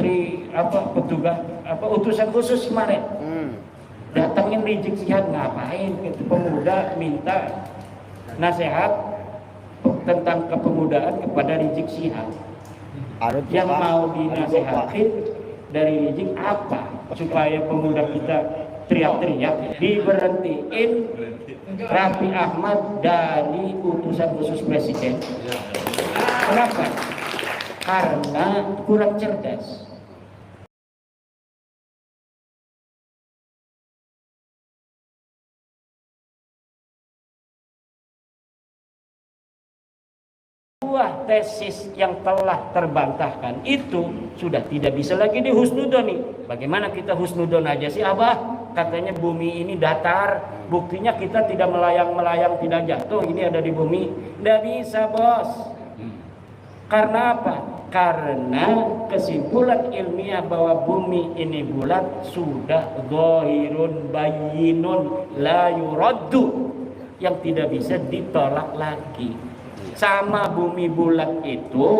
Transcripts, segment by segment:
menteri petugas utusan khusus kemarin datangin Rizik Syihab, ngapain itu pemuda minta nasihat tentang kepemudaan kepada Rizik Syihab. Yang mau dinasehatin dari Rizik apa? Supaya pemuda kita teriak-teriak diberhentiin Raffi Ahmad dari utusan khusus presiden. Kenapa? Karena kurang cerdas. Buah tesis yang telah terbantahkan itu sudah tidak bisa lagi dihusnudoni. Bagaimana kita husnudon aja sih Abah? Katanya bumi ini datar, buktinya kita tidak melayang-melayang, tidak jatuh, ini ada di bumi. Tidak bisa bos. Karena apa? Karena kesimpulan ilmiah bahwa bumi ini bulat sudah zahirun bayyinun la yuraddu, yang tidak bisa ditolak lagi. Sama bumi bulat itu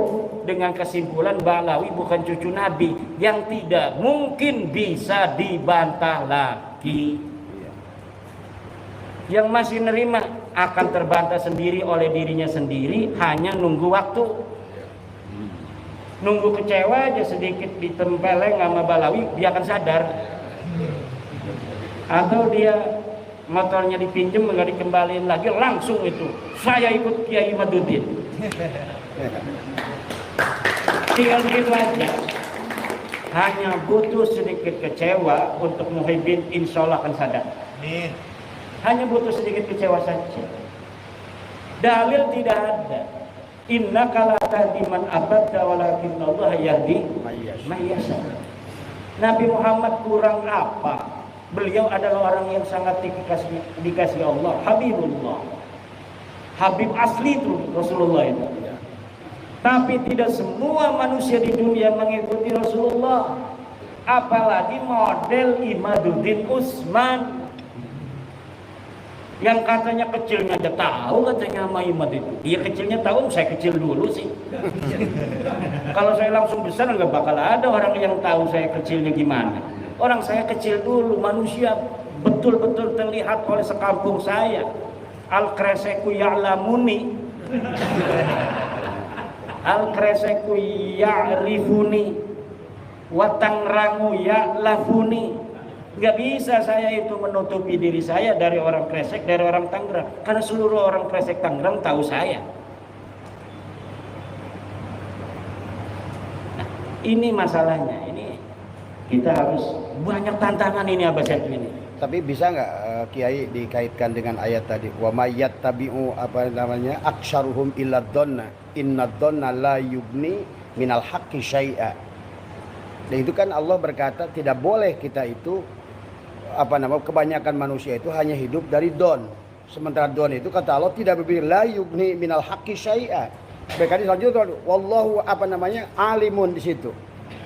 dengan kesimpulan Balawi bukan cucu Nabi yang tidak mungkin bisa dibantah lagi. Yang masih nerima akan terbantah sendiri oleh dirinya sendiri, hanya nunggu waktu. Nunggu kecewa aja sedikit ditempeleng sama Balawi, dia akan sadar. Atau dia motornya dipinjem nggak dikembaliin lagi, langsung itu saya ikut Kiai Madudin. Tinggal begitu aja. Hanya butuh sedikit kecewa untuk Muhyiddin, insya Allah akan sadar. Hanya butuh sedikit kecewa saja. Dalil tidak ada. Innaka la tahdi man ahbabta walakinnallaha yahdi man yasha. Nabi Muhammad kurang apa? Beliau adalah orang yang sangat dikasih Allah, Habibullah. Habib asli itu Rasulullah itu. Tapi tidak semua manusia di dunia mengikuti Rasulullah. Apalagi model Imaduddin Usman yang katanya kecilnya aja tahu, katanya sama Imad itu. Iya kecilnya tahu, saya kecil dulu sih. Kalau saya langsung besar nggak bakal ada orang yang tahu saya kecilnya gimana. Orang saya kecil dulu, manusia betul-betul terlihat oleh sekampung saya. Al-kreseku ya'lamuni, al-kreseku ya'rifuni, watangrangu ya'lafuni. Nggak bisa saya itu menutupi diri saya dari orang Kresek, dari orang Tangerang. Karena seluruh orang Kresek Tangerang tahu saya. Nah, ini masalahnya. Ini kita harus banyak tantangan ini Abah Setu ini. Tapi bisa nggak Kiai dikaitkan dengan ayat tadi, wa mayyat tabi'u aktsaruhum illa dzanna inna dzanna la yugni minal haqqi syai'a. Dan itu kan Allah berkata tidak boleh kita itu kebanyakan manusia itu hanya hidup dari don. Sementara don itu kata Allah tidak berbeda, la yugni minal haqqi syai'a. Berkata selanjutnya wallahu alimun di situ.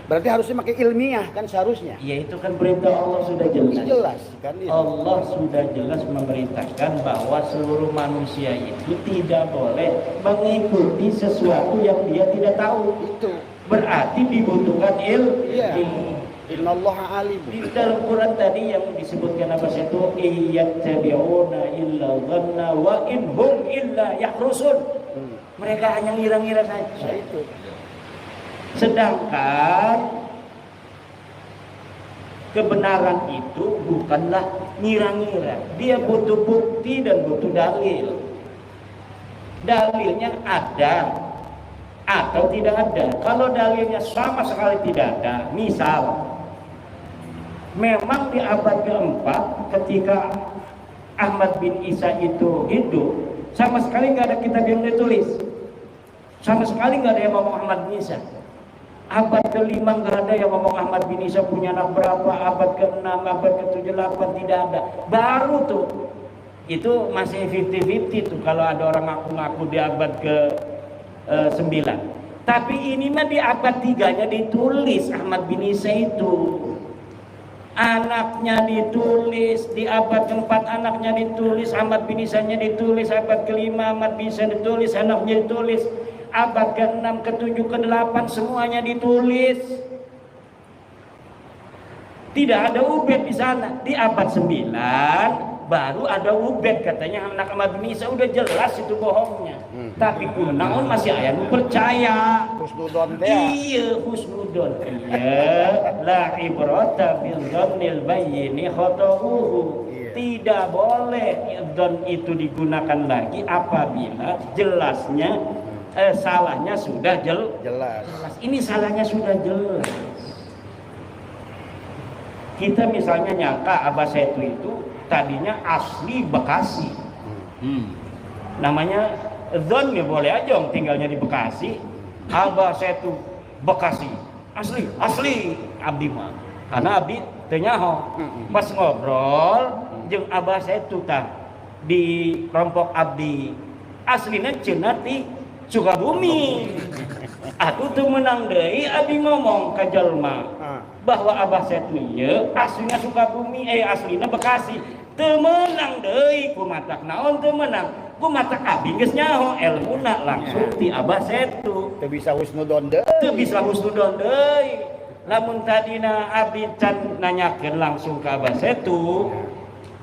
Berarti harusnya pakai ilmiah kan seharusnya. Ya itu kan perintah Allah sudah jelas. Jelas kan itu. Allah sudah jelas memerintahkan bahwa seluruh manusia itu tidak boleh mengikuti sesuatu yang dia tidak tahu. Itu berarti dibutuhkan ilmu. Iya. Innallaha alim. Di dalam Quran tadi yang disebutkan apa itu iyattabi'una illa dhanna wa in hum illa yahrusun. Mereka hanya ngira-ngira saja. Itu. Sedangkan kebenaran itu bukanlah ngira-ngira. Dia butuh bukti dan butuh dalil. Dalilnya ada atau tidak ada. Kalau dalilnya sama sekali tidak ada, misal memang di abad keempat ketika Ahmad bin Isa itu hidup, sama sekali nggak ada kitab yang ditulis, sama sekali nggak ada yang ngomong Ahmad bin Isa. Abad ke-5 nggak ada yang ngomong Ahmad bin Isa punya anak berapa, abad ke-6, abad ke-7, 8 tidak ada. Baru tuh itu masih 50-50 tuh kalau ada orang ngaku-ngaku di abad ke-9. Tapi ini mah di abad 3-nya ditulis Ahmad bin Isa itu. Anaknya ditulis, di abad ke-4 anaknya ditulis, Ahmad bin Isa-nya ditulis, abad ke-5 Ahmad bin Isa ditulis, anaknya ditulis, abad ke-6, ke-7, ke-8 semuanya ditulis. Tidak ada ubed di sana. Di abad 9 baru ada ubed, katanya anak Ahmad bin Isa. Udah jelas itu bohongnya. Tapi kunaon masih aya nu percaya. Husnudon teh. Iya, husnudon. Iya, la ibrata bil dzannil bayyini khata'uhu. Tidak boleh dzan itu digunakan lagi apabila jelasnya salahnya sudah jelas. Ini salahnya sudah jelas. Kita misalnya nyangka Abah Setu itu tadinya asli Bekasi. Namanya dzan ya boleh aja tinggalnya di Bekasi. Abah Setu Bekasi. Asli abdi mah. Karena abdi teu nyaho. Pas ngobrol jeung Abah Setu tah di kelompok abdi aslina cenah ti Sukabumi. Atuh teu meunang deui abdi ngomong ka jelma bahwa Abah Setu ieu aslinya Sukabumi, aslina Bekasi. Teu meunang deui kumatak naon teu meunang. Kumatak abdi geus nyaho elmuna langsung ti Abah Setu. Teu bisa husnudon deui. Teu bisa husnudon deui. Lamun tadina abdi can nanyakeun langsung ka Abah Setu,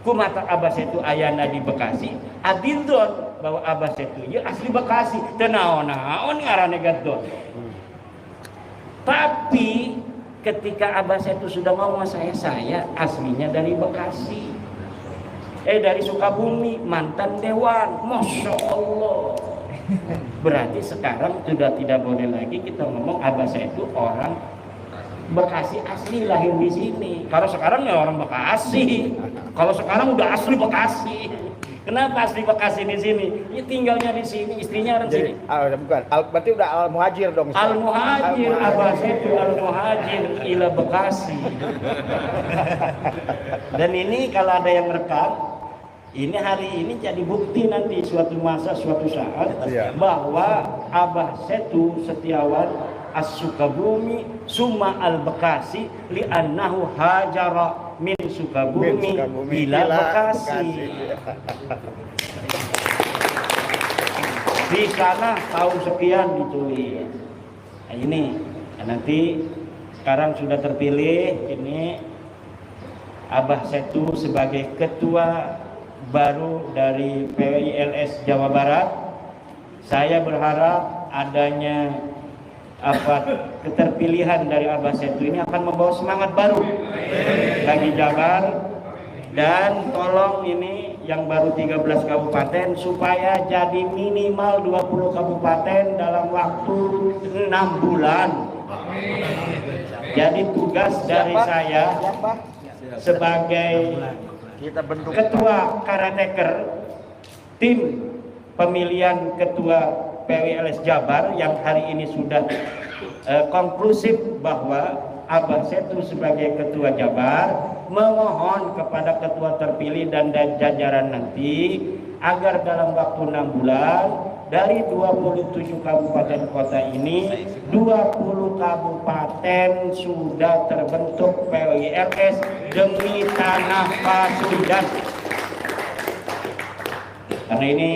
kumatak Abah Setu ayana di Bekasi, abdi don bahwa Abah Setu ieu asli Bekasi. Teu naon-naon ngaranna gadon. Tapi ketika Abah Setu sudah ngomong saya aslinya dari Bekasi, dari Sukabumi, mantan dewan, masya Allah. Berarti sekarang sudah tidak boleh lagi kita ngomong Abah Setu orang Bekasi asli lahir di sini. Kalau sekarang ya orang Bekasi. Kalau sekarang udah asli Bekasi. Kenapa asli Bekasi di sini? Ya tinggalnya di sini, istrinya orang sini. Bukan. Berarti udah al-muhajir dong. Al-muhajir, Abah Setu al-muhajir ila Bekasi. Dan ini kalau ada yang rekam, ini hari ini jadi bukti nanti suatu masa, suatu saat bahwa Abah Setu Setiawan As-Sukabumi summa al-Bekasi li'annahu hajara min Sukabumi ila Bekasi. Di sana tahun sekian ditulis. Nah, ini nanti sekarang sudah terpilih ini Abah Setu sebagai ketua baru dari PWILS Jawa Barat. Saya berharap adanya keterpilihan dari Abah Setu ini akan membawa semangat baru bagi Jabar, dan tolong ini yang baru 13 kabupaten supaya jadi minimal 20 kabupaten dalam waktu 6 bulan. Jadi tugas dari saya sebagai ketua karateker tim pemilihan ketua PWLS Jabar yang hari ini sudah konklusif bahwa Abah Setu sebagai ketua Jabar memohon kepada ketua terpilih dan jajaran nanti agar dalam waktu 6 bulan dari 27 kabupaten kota ini 20 kabupaten sudah terbentuk PWLS demi tanah Pasundan. Karena ini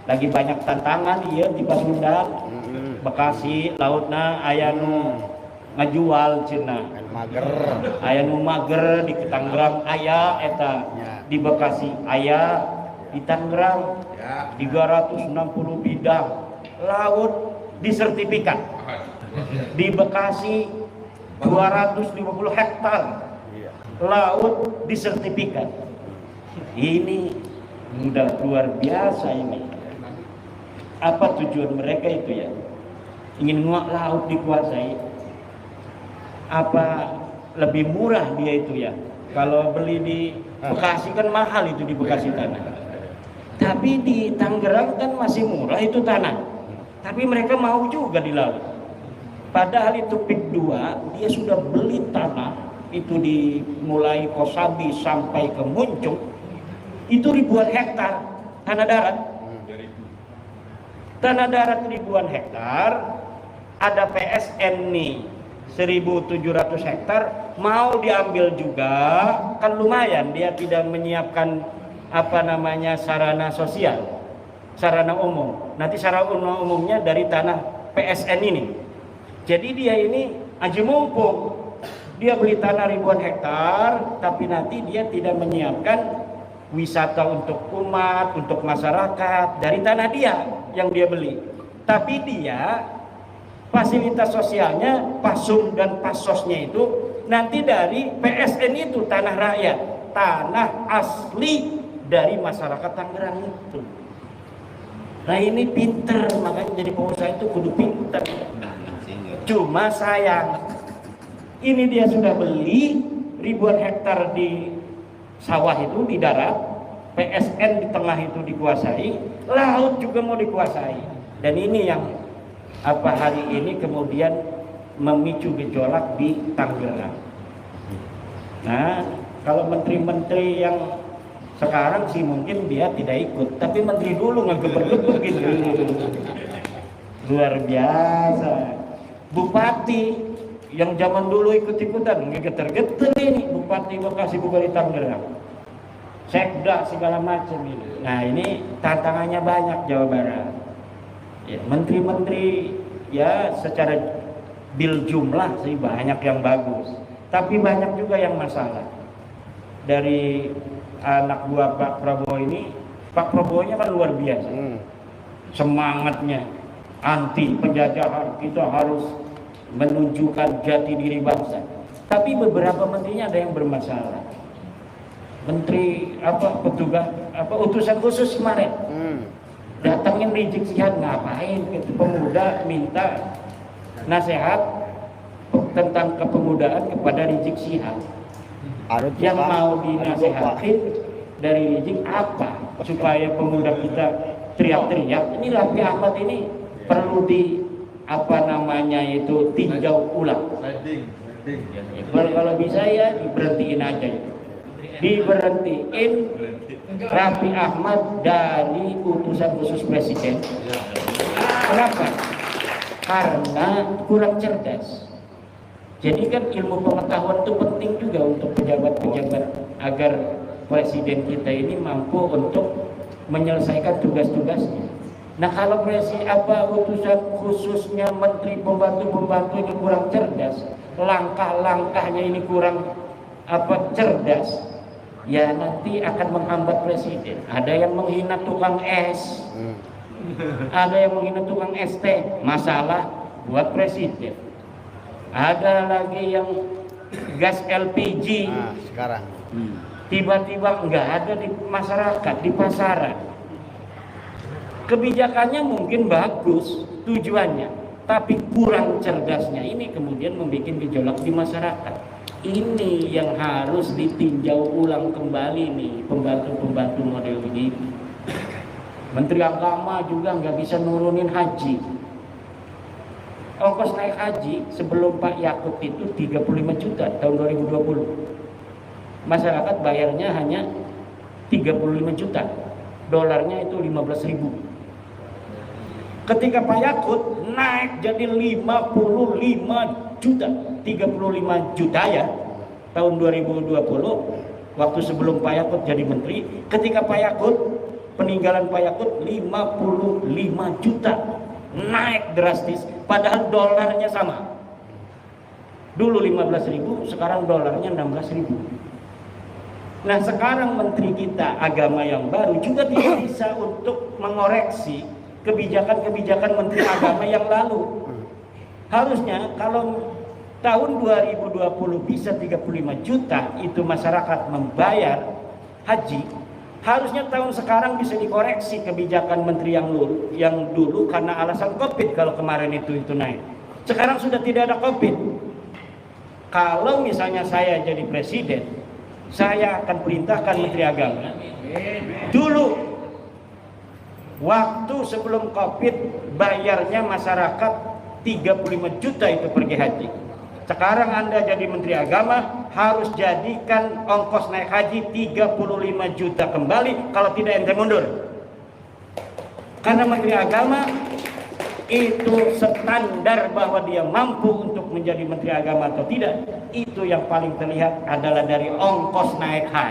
lagi banyak tantangan iya di Pasundan, Bekasi, lautna aya nu ngajual cenah mager, aya nu mager di Tangerang aya eta, di Bekasi aya, di Tangerang 360 bidang laut disertifikat, di Bekasi 250 hektar laut disertifikat. Ini udah luar biasa ini. Apa tujuan mereka itu ya? Ingin laut dikuasai. Apa lebih murah dia itu ya? Kalau beli di Bekasi kan mahal itu di Bekasi tanah. Tapi di Tangerang kan masih murah itu tanah. Tapi mereka mau juga di laut. Padahal itu PIK 2 dia sudah beli tanah itu di mulai Kosambi sampai ke Muncung itu ribuan hektar tanah darat. Tanah darat ribuan hektar, ada PSN nih 1.700 hektar mau diambil juga, kan lumayan dia tidak menyiapkan sarana sosial, sarana umum. Nanti sarana umumnya dari tanah PSN ini. Jadi dia ini aji mumpung Dia beli tanah ribuan hektar, tapi nanti dia tidak menyiapkan wisata untuk umat, untuk masyarakat dari tanah dia yang dia beli. Tapi dia fasilitas sosialnya, pasum dan pasosnya itu nanti dari PSN itu, tanah rakyat, tanah asli dari masyarakat Tangerang itu. Nah ini pinter, makanya jadi pengusaha itu kudu pinter. Cuma sayang, ini dia sudah beli ribuan hektar di sawah itu, di darat, PSN di tengah itu dikuasai, laut juga mau dikuasai. Dan ini yang hari ini kemudian memicu gejolak di Tangerang. Nah, kalau menteri-menteri yang sekarang sih mungkin dia tidak ikut, tapi menteri dulu ngegeber-geber gitu. Luar biasa. Bupati yang zaman dulu ikut-ikutan ngegeter-geter ini, Bupati Bekasi Bupati Tangerang, sekda segala macam ini. Nah ini tantangannya banyak Jawa Barat. Ya, menteri-menteri ya secara bil jumlah sih banyak yang bagus, tapi banyak juga yang masalah. Dari anak buah Pak Prabowo ini, Pak Prabowo-nya kan luar biasa, semangatnya anti penjajahan, kita harus menunjukkan jati diri bangsa. Tapi beberapa menterinya ada yang bermasalah. Menteri petugas utusan khusus kemarin datangin Rizik Syihab, ngapain itu pemuda minta nasihat tentang kepemudaan kepada Rizik Syihab. Yang mau dinasehatin dari Rizik apa? Supaya pemuda kita teriak-teriak. Ini Raffi Ahmad ini perlu tinjau ulang. Kalau bisa ya diberhentiin aja itu. Diberhentiin Raffi Ahmad dari utusan khusus presiden. Kenapa? Karena kurang cerdas. Jadi kan ilmu pengetahuan itu penting juga untuk pejabat-pejabat agar presiden kita ini mampu untuk menyelesaikan tugas-tugasnya. Nah kalau utusan khususnya menteri pembantu-pembantu ini kurang cerdas, langkah-langkahnya ini kurang cerdas, ya nanti akan menghambat presiden. Ada yang menghina tukang es, ada yang menghina tukang es teh, masalah buat presiden. Ada lagi yang gas LPG sekarang tiba-tiba nggak ada di masyarakat, di pasaran. Kebijakannya mungkin bagus tujuannya, tapi kurang cerdasnya ini kemudian membuat gejolak di masyarakat. Ini yang harus ditinjau ulang kembali nih, pembantu-pembantu model ini. Menteri Agama juga nggak bisa nurunin haji. Ongkos naik haji sebelum Pak Yakut itu 35 juta tahun 2020. Masyarakat bayarnya hanya 35 juta. Dolarnya itu 15.000. Ketika Pak Yakut naik jadi 55 juta, 35 juta ya tahun 2020, waktu sebelum Pak Yakut jadi menteri. Ketika Pak Yakut, peninggalan Pak Yakut 55 juta, naik drastis, padahal dolarnya sama. Dulu 15.000, sekarang dolarnya 16.000. Nah sekarang menteri kita agama yang baru juga tidak bisa untuk mengoreksi kebijakan-kebijakan menteri agama yang lalu. Harusnya kalau tahun 2020 bisa 35 juta itu masyarakat membayar haji, harusnya tahun sekarang bisa dikoreksi kebijakan menteri yang dulu karena alasan Covid. Kalau kemarin itu naik, sekarang sudah tidak ada Covid. Kalau misalnya saya jadi presiden, saya akan perintahkan menteri agama dulu waktu sebelum Covid bayarnya masyarakat 35 juta itu pergi haji. Sekarang Anda jadi menteri agama harus jadikan ongkos naik haji 35 juta kembali, kalau tidak ente mundur. Karena menteri agama itu standar bahwa dia mampu untuk menjadi menteri agama atau tidak, itu yang paling terlihat adalah dari ongkos naik haji.